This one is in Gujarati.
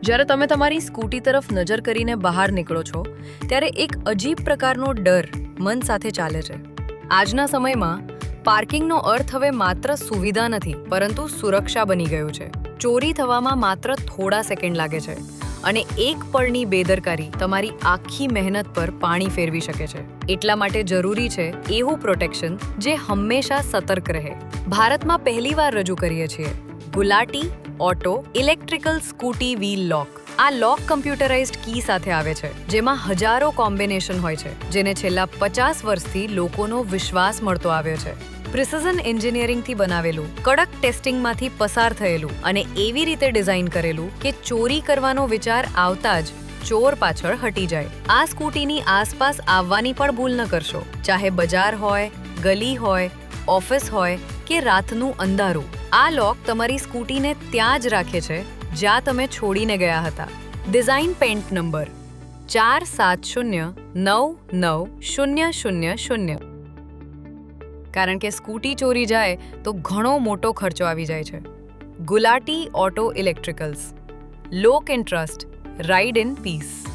જ્યારે તમે તમારી સ્કૂટી તરફ નજર કરીને બહાર નીકળો છો ત્યારે એક અજીબ પ્રકારનો ડર મન સાથે ચાલે છે. આજના સમયમાં પાર્કિંગનો અર્થ હવે માત્ર સુવિધા નથી પરંતુ સુરક્ષા બની ગયું છે. ચોરી થવામાં માત્ર થોડા સેકન્ડ લાગે છે અને એક પળની બેદરકારી તમારી આખી મહેનત પર પાણી ફેરવી શકે છે. એટલા માટે જરૂરી છે એવું પ્રોટેક્શન જે હંમેશા સતર્ક રહે. ભારતમાં પહેલીવાર રજૂ કરીએ છીએ Gulati auto electrical scooty wheel lock. આ લોક કમ્પ્યુટરાઇઝ્ડ કી સાથે આવે છે જેમાં હજારો કોમ્બિનેશન હોય છે જેને છેલ્લા 50 વર્ષથી લોકોનો વિશ્વાસ મળતો આવ્યો છે. પ્રિસિઝન એન્જિનિયરિંગથી બનાવેલું, કડક ટેસ્ટિંગમાંથી પસાર થયેલું અને એવી રીતે ડિઝાઇન કરેલું કે ચોરી કરવાનો વિચાર આવતા જ ચોર પાછળ હટી જાય. આ સ્કૂટીની આસપાસ આવવાની પણ ભૂલ ન કરશો. ચાહે બજાર હોય, ગલી હોય, ઓફિસ હોય કે રાતનું અંધારું, આ લોક તમારી સ્કૂટીને ત્યાં જ રાખે છે જ્યાં તમે છોડીને ગયા હતા. Design pant number 47099000. કારણ કે સ્કૂટી ચોરી જાય તો ઘણો મોટો ખર્ચો આવી જાય છે. Gulati auto electricals. Lock and trust. Ride in piece.